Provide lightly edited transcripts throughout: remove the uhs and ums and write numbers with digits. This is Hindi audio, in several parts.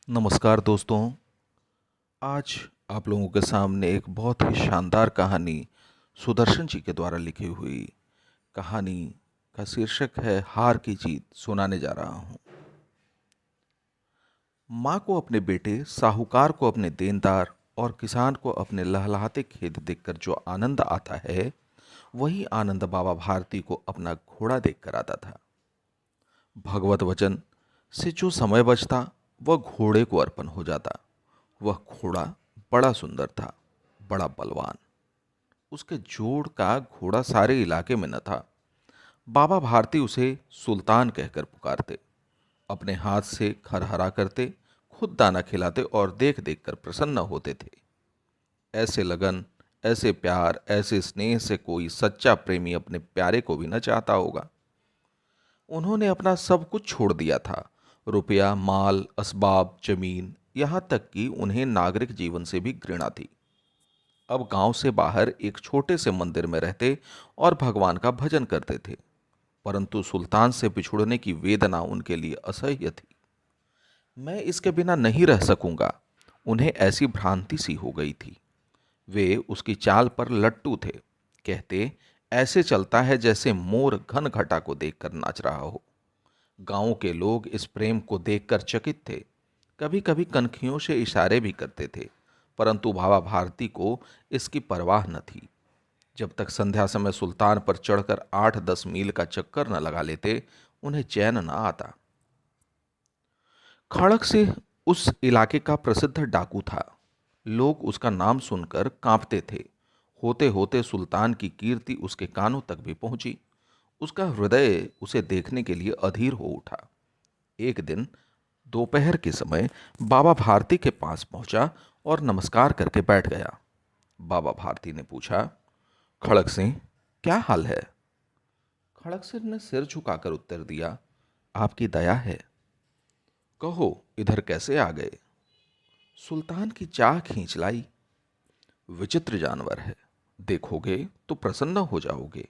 नमस्कार दोस्तों। आज आप लोगों के सामने एक बहुत ही शानदार कहानी सुदर्शन जी के द्वारा लिखी हुई कहानी का शीर्षक है हार की जीत सुनाने जा रहा हूं। माँ को अपने बेटे, साहूकार को अपने देनदार और किसान को अपने लहलहाते खेत देखकर जो आनंद आता है, वही आनंद बाबा भारती को अपना घोड़ा देखकर आता था। भगवत वचन से जो समय बचता वह घोड़े को अर्पण हो जाता। वह घोड़ा बड़ा सुंदर था, बड़ा बलवान। उसके जोड़ का घोड़ा सारे इलाके में न था। बाबा भारती उसे सुल्तान कहकर पुकारते, अपने हाथ से खरहरा करते, खुद दाना खिलाते और देख देख कर प्रसन्न होते थे। ऐसे लगन, ऐसे प्यार, ऐसे स्नेह से कोई सच्चा प्रेमी अपने प्यारे को भी न चाहता होगा। उन्होंने अपना सब कुछ छोड़ दिया था, रुपया, माल, असबाब, जमीन, यहां तक कि उन्हें नागरिक जीवन से भी घृणा थी। अब गांव से बाहर एक छोटे से मंदिर में रहते और भगवान का भजन करते थे, परंतु सुल्तान से बिछुड़ने की वेदना उनके लिए असह्य थी। मैं इसके बिना नहीं रह सकूंगा, उन्हें ऐसी भ्रांति सी हो गई थी। वे उसकी चाल पर लट्टू थे। कहते, ऐसे चलता है जैसे मोर घन घटा को देखकर नाच रहा हो। गांव के लोग इस प्रेम को देखकर चकित थे। कभी कभी कनखियों से इशारे भी करते थे, परंतु बाबा भारती को इसकी परवाह न थी। जब तक संध्या समय सुल्तान पर चढ़कर 8-10 मील का चक्कर न लगा लेते, उन्हें चैन न आता। खड़क सिंह उस इलाके का प्रसिद्ध डाकू था। लोग उसका नाम सुनकर कांपते थे। होते होते सुल्तान की कीर्ति उसके कानों तक भी पहुंची। उसका हृदय उसे देखने के लिए अधीर हो उठा। एक दिन दोपहर के समय बाबा भारती के पास पहुंचा और नमस्कार करके बैठ गया। बाबा भारती ने पूछा, खड़क सिंह, क्या हाल है? खड़क सिंह ने सिर झुकाकर उत्तर दिया, आपकी दया है। कहो, इधर कैसे आ गए? सुल्तान की चाह खींच लाई। विचित्र जानवर है, देखोगे तो प्रसन्न हो जाओगे।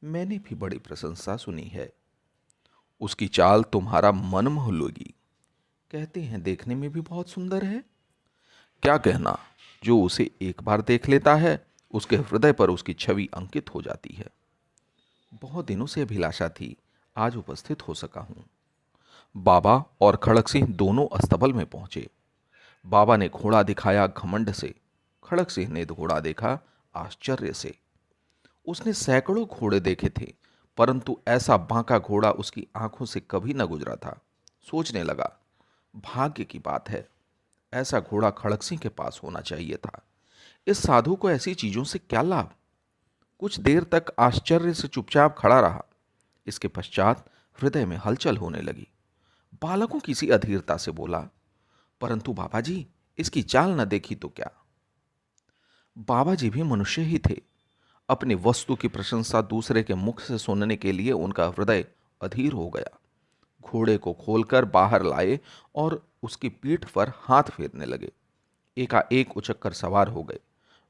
मैंने भी बड़ी प्रशंसा सुनी है। उसकी चाल तुम्हारा मन मोह लेगी। कहते हैं देखने में भी बहुत सुंदर है। क्या कहना, जो उसे एक बार देख लेता है, उसके हृदय पर उसकी छवि अंकित हो जाती है। बहुत दिनों से अभिलाषा थी, आज उपस्थित हो सका हूं। बाबा और खड़क सिंह दोनों अस्तबल में पहुंचे। बाबा ने घोड़ा दिखाया घमंड से, खड़क सिंह ने घोड़ा देखा आश्चर्य से। उसने सैकड़ों घोड़े देखे थे, परंतु ऐसा बांका घोड़ा उसकी आंखों से कभी न गुजरा था। सोचने लगा, भाग्य की बात है, ऐसा घोड़ा खड़क सिंह के पास होना चाहिए था। इस साधु को ऐसी चीजों से क्या लाभ? कुछ देर तक आश्चर्य से चुपचाप खड़ा रहा। इसके पश्चात हृदय में हलचल होने लगी। बालकों की सी अधीरता से बोला, परंतु बाबा जी, इसकी चाल न देखी तो क्या? बाबा जी भी मनुष्य ही थे। अपनी वस्तु की प्रशंसा दूसरे के मुख से सुनने के लिए उनका हृदय अधीर हो गया। घोड़े को खोलकर बाहर लाए और उसकी पीठ पर हाथ फेरने लगे। एकाएक उचक्कर सवार हो गए।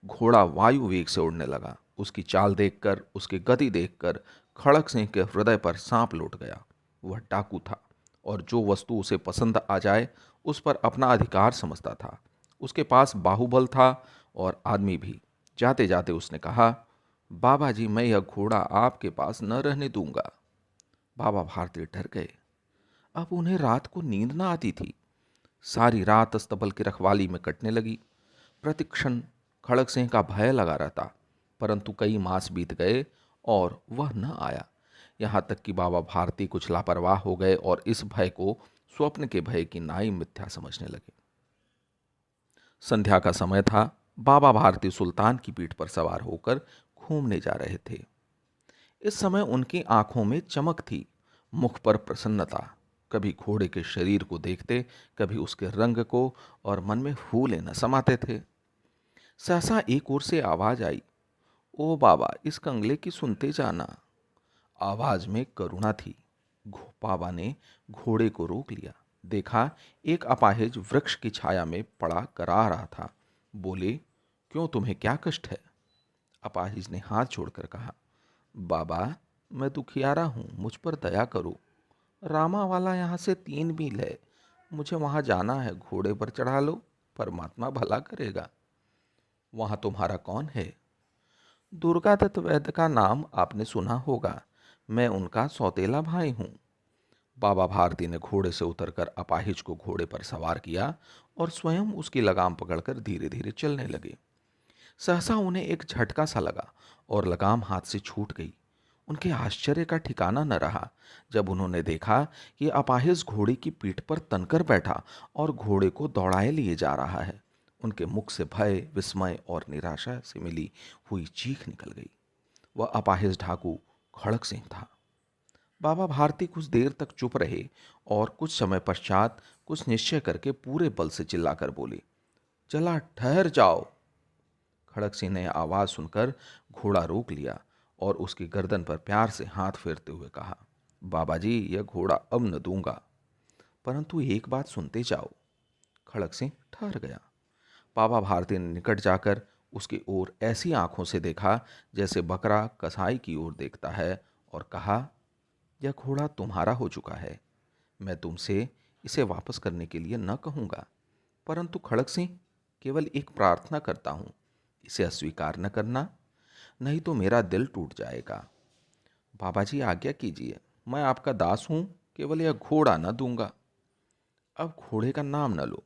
घोड़ा वायु वेग से उड़ने लगा। उसकी चाल देखकर, उसकी गति देखकर खड़क सिंह के हृदय पर सांप लौट गया। वह डाकू था और जो वस्तु उसे पसंद आ जाए उस पर अपना अधिकार समझता था। उसके पास बाहुबल था और आदमी भी। जाते जाते उसने कहा, बाबा जी, मैं यह घोड़ा आपके पास न रहने दूंगा। बाबा भारती डर गए। अब उन्हें रात को नींद न आती थी। सारी रात अस्तबल की रखवाली में कटने लगी। प्रतिक्षण खड़क सिंह का भय लगा रहता, परंतु कई मास बीत गए और वह न आया। यहां तक कि बाबा भारती कुछ लापरवाह हो गए और इस भय को स्वप्न के भय की नाई मिथ्या समझने लगे। संध्या का समय था। बाबा भारती सुल्तान की पीठ पर सवार होकर घूमने जा रहे थे। इस समय उनकी आंखों में चमक थी, मुख पर प्रसन्नता। कभी घोड़े के शरीर को देखते, कभी उसके रंग को, और मन में फूले न समाते थे। सहसा एक ओर से आवाज आई, ओ बाबा, इस कंगले की सुनते जाना। आवाज में करुणा थी। बाबा ने घोड़े को रोक लिया। देखा, एक अपाहिज वृक्ष की छाया में पड़ा करा रहा था। बोले, क्यों, तुम्हें क्या कष्ट है? अपाहिज ने हाथ जोड़कर कहा, बाबा, मैं दुखियारा हूं, मुझ पर दया करो। रामा वाला यहाँ से 3 मील है। मुझे वहां जाना है, घोड़े पर चढ़ा लो, परमात्मा भला करेगा। वहां तुम्हारा कौन है? दुर्गादत्त वैद्य का नाम आपने सुना होगा, मैं उनका सौतेला भाई हूँ। बाबा भारती ने घोड़े से उतरकर अपाहिज को घोड़े पर सवार किया और स्वयं उसकी लगाम पकड़कर धीरे धीरे चलने लगे। सहसा उन्हें एक झटका सा लगा और लगाम हाथ से छूट गई। उनके आश्चर्य का ठिकाना न रहा जब उन्होंने देखा कि अपाहिज घोड़े की पीठ पर तनकर बैठा और घोड़े को दौड़ाए लिए जा रहा है। उनके मुख से भय, विस्मय और निराशा से मिली हुई चीख निकल गई। वह अपाहिज ढाकू खड़क सिंह था। बाबा भारती कुछ देर तक चुप रहे और कुछ समय पश्चात कुछ निश्चय करके पूरे बल से चिल्लाकर बोले, चला ठहर जाओ। खड़क सिंह ने आवाज सुनकर घोड़ा रोक लिया और उसकी गर्दन पर प्यार से हाथ फेरते हुए कहा, बाबा जी, यह घोड़ा अब न दूंगा, परंतु एक बात सुनते जाओ। खड़क सिंह ठहर गया। बाबा भारती ने निकट जाकर उसकी ओर ऐसी आंखों से देखा जैसे बकरा कसाई की ओर देखता है और कहा, यह घोड़ा तुम्हारा हो चुका है। मैं तुमसे इसे वापस करने के लिए न कहूंगा, परंतु खड़क सिंह, केवल एक प्रार्थना करता हूं, इसे अस्वीकार न करना, नहीं तो मेरा दिल टूट जाएगा। बाबा जी, आज्ञा कीजिए, मैं आपका दास हूं, केवल यह घोड़ा न दूंगा। अब घोड़े का नाम न लो,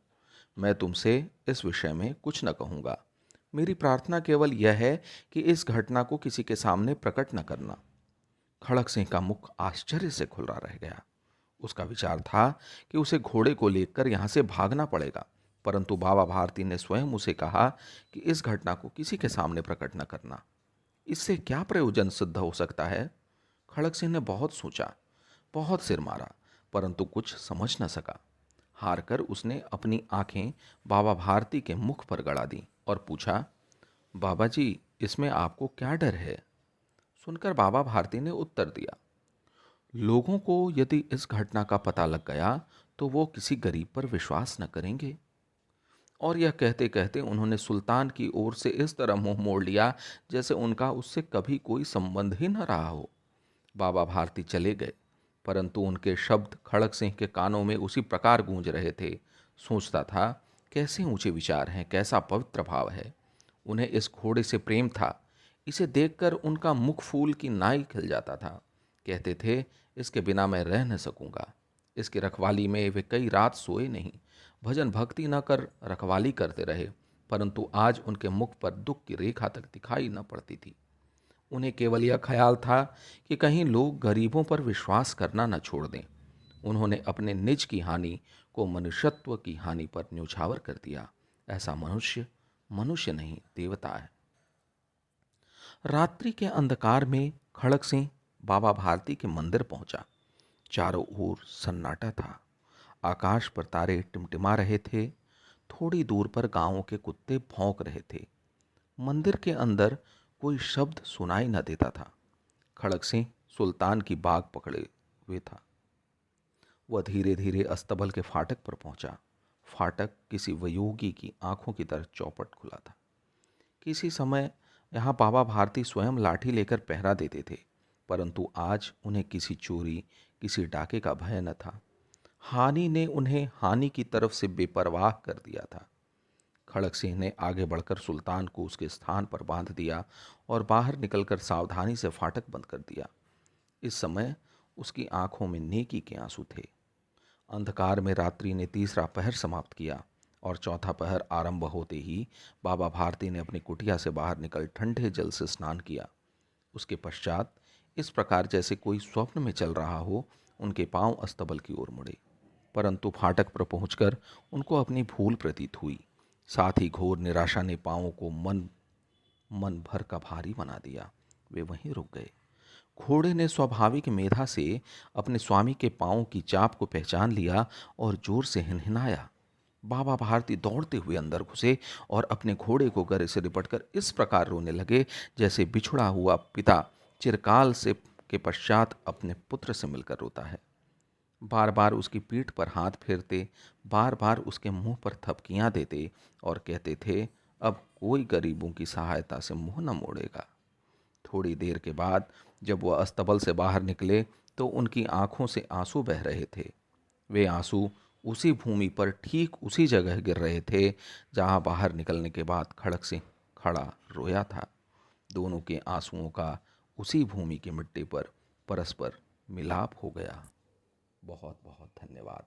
मैं तुमसे इस विषय में कुछ न कहूंगा। मेरी प्रार्थना केवल यह है कि इस घटना को किसी के सामने प्रकट न करना। खड़क सिंह का मुख आश्चर्य से खुला रह गया। उसका विचार था कि उसे घोड़े को लेकर यहां से भागना पड़ेगा, परंतु बाबा भारती ने स्वयं उसे कहा कि इस घटना को किसी के सामने प्रकट न करना। इससे क्या प्रयोजन सिद्ध हो सकता है? खड़क सिंह ने बहुत सोचा, बहुत सिर मारा, परंतु कुछ समझ न सका। हार कर उसने अपनी आंखें बाबा भारती के मुख पर गड़ा दी और पूछा, बाबा जी, इसमें आपको क्या डर है? सुनकर बाबा भारती ने उत्तर दिया, लोगों को यदि इस घटना का पता लग गया तो वो किसी गरीब पर विश्वास न करेंगे। और यह कहते कहते उन्होंने सुल्तान की ओर से इस तरह मुंह मोड़ लिया जैसे उनका उससे कभी कोई संबंध ही न रहा हो। बाबा भारती चले गए, परंतु उनके शब्द खड़क सिंह के कानों में उसी प्रकार गूंज रहे थे। सोचता था, कैसे ऊंचे विचार हैं, कैसा पवित्र भाव है। उन्हें इस घोड़े से प्रेम था। इसे देखकर उनका मुख फूल की नाई खिल जाता था। कहते थे, इसके बिना मैं रह न सकूंगा। इसकी रखवाली में वे कई रात सोए नहीं, भजन भक्ति न कर रखवाली करते रहे, परंतु आज उनके मुख पर दुख की रेखा तक दिखाई न पड़ती थी। उन्हें केवल यह ख्याल था कि कहीं लोग गरीबों पर विश्वास करना न छोड़ दें। उन्होंने अपने निज की हानि को मनुष्यत्व की हानि पर न्यौछावर कर दिया। ऐसा मनुष्य मनुष्य नहीं, देवता है। रात्रि के अंधकार में खड़क सिंह बाबा भारती के मंदिर पहुंचा। चारों ओर सन्नाटा था। आकाश पर तारे टिमटिमा रहे थे। थोड़ी दूर पर गांवों के कुत्ते भौंक रहे थे। मंदिर के अंदर कोई शब्द सुनाई न देता था। खड़क सिंह सुल्तान की बाग पकड़े हुए था। वह धीरे धीरे अस्तबल के फाटक पर पहुंचा। फाटक किसी वियोगी की आंखों की तरह चौपट खुला था। किसी समय यहाँ बाबा भारती स्वयं लाठी लेकर पहरा देते थे, परंतु आज उन्हें किसी चोरी, किसी डाके का भय न था। हानि ने उन्हें हानि की तरफ से बेपरवाह कर दिया था। खड़क सिंह ने आगे बढ़कर सुल्तान को उसके स्थान पर बांध दिया और बाहर निकलकर सावधानी से फाटक बंद कर दिया। इस समय उसकी आंखों में नेकी के आंसू थे। अंधकार में रात्रि ने तीसरा पहर समाप्त किया और चौथा पहर आरंभ होते ही बाबा भारती ने अपनी कुटिया से बाहर निकल ठंडे जल से स्नान किया। उसके पश्चात इस प्रकार जैसे कोई स्वप्न में चल रहा हो, उनके पांव अस्तबल की ओर मुड़े, परंतु फाटक पर पहुंचकर उनको अपनी भूल प्रतीत हुई। साथ ही घोर निराशा ने पांवों को मन मन भर का भारी बना दिया। वे वहीं रुक गए। घोड़े ने स्वाभाविक मेधा से अपने स्वामी के पांवों की चाप को पहचान लिया और जोर से हिनहिनाया। बाबा भारती दौड़ते हुए अंदर घुसे और अपने घोड़े को गले से लिपटकर इस प्रकार रोने लगे जैसे बिछुड़ा हुआ पिता चिरकाल से के पश्चात अपने पुत्र से मिलकर रोता है। बार बार उसकी पीठ पर हाथ फेरते, बार बार उसके मुंह पर थपकियां देते और कहते थे, अब कोई गरीबों की सहायता से मुंह न मोड़ेगा। थोड़ी देर के बाद जब वह अस्तबल से बाहर निकले तो उनकी आंखों से आंसू बह रहे थे। वे आंसू उसी भूमि पर ठीक उसी जगह गिर रहे थे जहां बाहर निकलने के बाद खड़क सिंह खड़ा रोया था। दोनों के आंसुओं का उसी भूमि की मिट्टी पर परस्पर मिलाप हो गया। बहुत बहुत धन्यवाद।